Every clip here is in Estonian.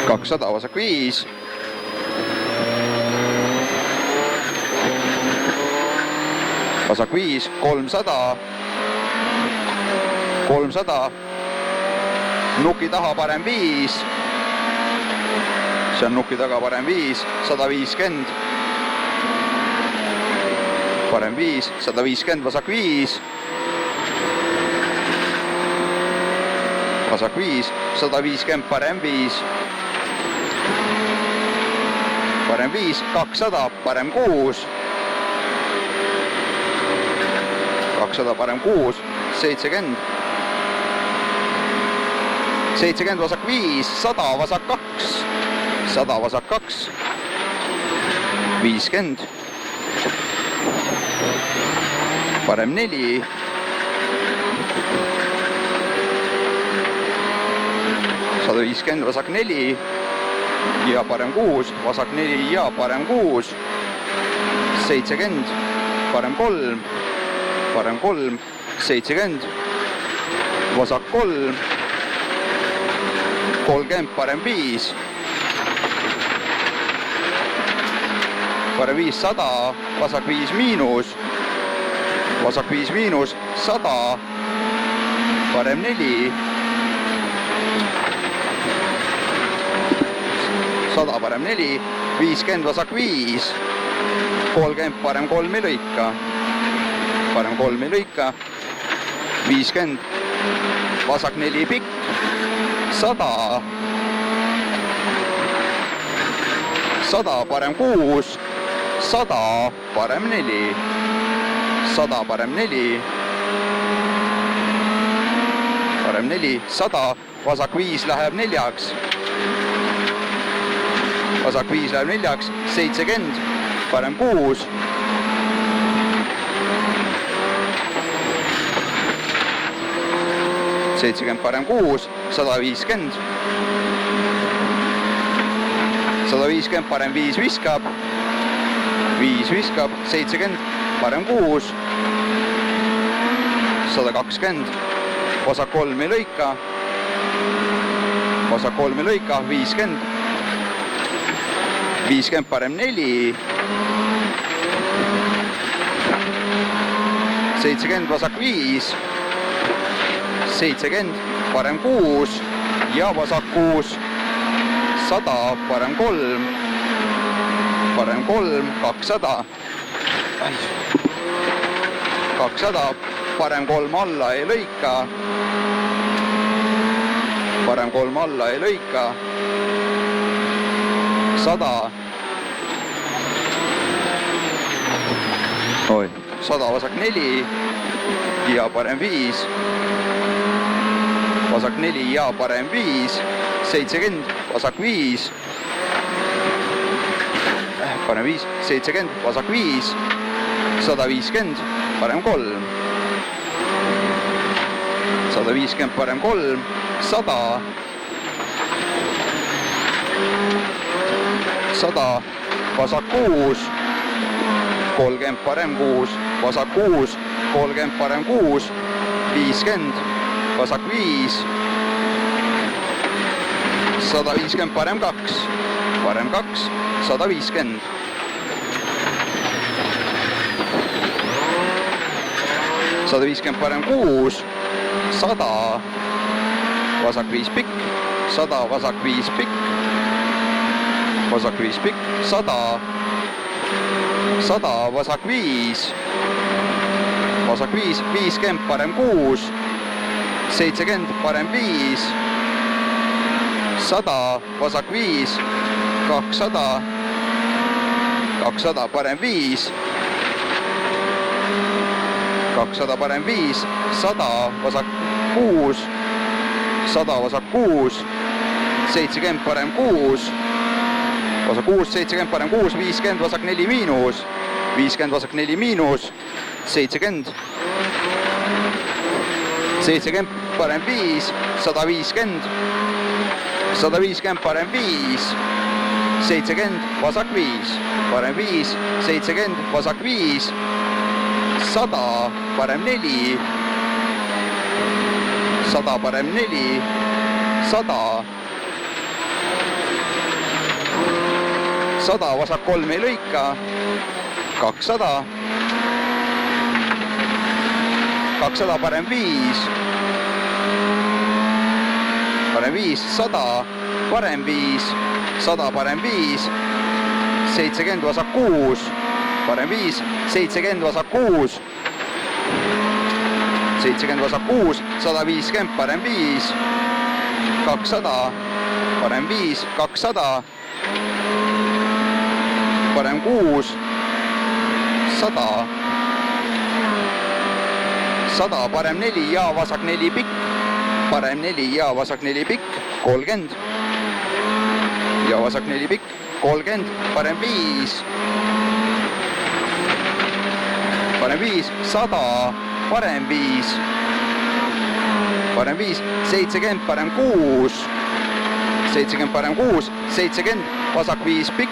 200, vasak 5. Vasak 5, 300. 300. Nuki taha parem 5. See on nuki taga parem 5. 150. Parem 5. 150, vasak 5. Vasak 5. 150, parem 5. Parem 5. 200, parem 6. 200, parem 6. 70. 70, vasak 5. 100, vasak 2. 100, vasak 2. 50. Parem 4. 150, vasak 4. Ja parem 6. Vasak 4 ja parem 6. 70. Parem 3. Parem 3. 70. Vasak 3. 30, parem 5. Parem 5, 100. Vasak 5 miinus. Vasak 5 miinus. 100. Parem 4. 100, parem 4. 50, vasak 5. 30, parem 3 ei lõika. Parem 3 ei lõika. 50. Vasak 4 pikk. 100. 100, parem 6. 100, parem 4. 100, parem 4. Parem 4. 100, vasak 5 läheb 4-ks. Vasak 5 läheb 4-ks. 70, parem 6. 70, parem 6. 150. 150, parem 5 viskab. 5 viskab. 70, parem 6. 120. Vasak 3 ei lõika. Vasak 3 ei lõika. 50. 50, parem 4. 70, vasak 5. 70, parem 6 ja vasak 6. 100, parem 3. Parem 3, 200. 200, parem 3 alla ei lõika. Parem 3 alla ei lõika. 100. Oi, 100, vasak 4 ja parem 5. Vasak 4 ja parem 5. 70, vasak 5. Parem 5. 70, vasak 5. 150, parem 3. 150, parem 3. 100. 100, vasak 6. 30, parem 6. Vasak 6. 30, parem 6. 50, vasak 5. 150, parem 2. Parem 2. 150. 150, parem 6. 100. Vasak 5 pikk. 100, vasak 5 pikk. Vasak 5 pikk. 100. 100, vasak 5. Vasak 5. 50, parem 6. 70, parem 5. 100, vasak 5. 200. 200, parem 5. 200, parem 5. 100, vasak 6. 100, vasak 6. 70, parem 6. Vasak 6, 70, parem 6. 50, vasak 4 miinus. 50, vasak 4 miinus. 70. 70, parem 5. 150. 150, parem 5. 70, vasak 5. Parem 5. 70, vasak 5. 100, parem 4. 100, parem 4. 100. 100, vasak 3 ei lõika, 200, 200, parem 5, 100, parem 5, 100, parem 5, 70, vasak 6, parem 5, 70, vasak 6, 70, vasak 6, 150, parem 5, 200, parem 5, 200, parem 6, 100, 100, parem 4 ja vasak 4 pikk, parem 4 ja vasak 4 pikk, 30 ja vasak 4 pikk, 30, parem 5, parem 5, 100, parem 5, parem 5, 70, parem 6, 70, parem 6, 70, vasak 5 pikk,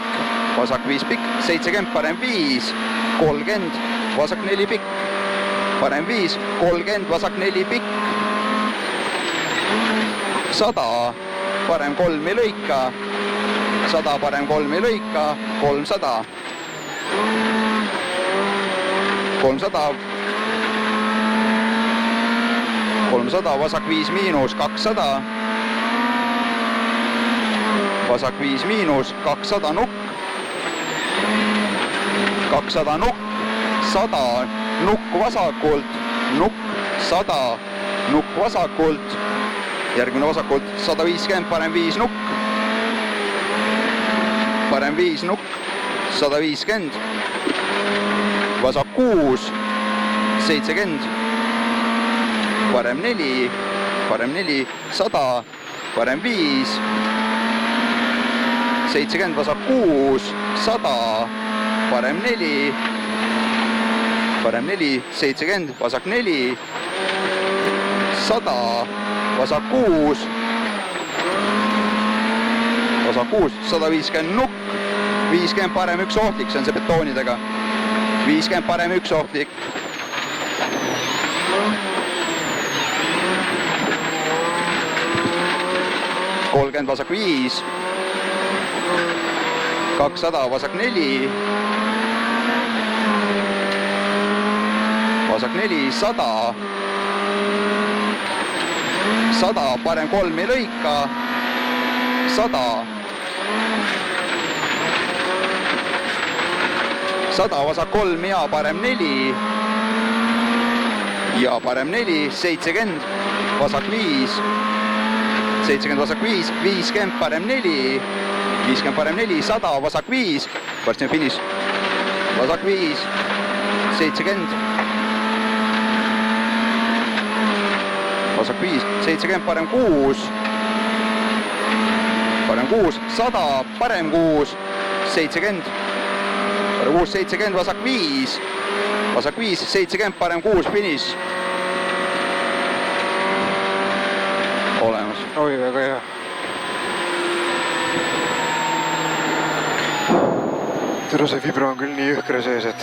vasak 5 pikk, 70, parem 5, 30, vasak 4 pikk, parem 5, 30, vasak 4 pikk, 100, parem 3 ei lõika, 100, parem 3 ei lõika, 300, 300, 300, vasak 5 miinus, 200, vasak 5 miinus, 200 nukk, 200 nukk, 100 nukk vasakult, nukk, 100 nukk vasakult, järgmine vasakult, 150, parem 5 nukk, parem 5 nukk, 150, vasak 6, 70, parem 4, 100, parem 5, 70, vasak 6, 100, parem 4, 70, vasak 4, 100, vasak 6, 150 nukk, 50 parem 1 ohtlik, see on see betoonidega, 50 parem 1 ohtlik, 30, vasak 5, 200, vasak 4, vasak 4, 100, 100, parem 3 ei lõika, 100, 100, vasak 3 ja parem 4, ja parem 4, 70, vasak 5, 70, vasak 5, 50, parem 4, 50, parem 4, 100, vasak 5, varsti on finiš, vasak 5, 70, vasak 5, 70, parem 6, 100, parem 6, 70, parem 6, 70, vasak 5, 70, parem 6, finiš. Olemas. Oi, väga hea. Tere, see vibra on küll nii jõhkra sees, et...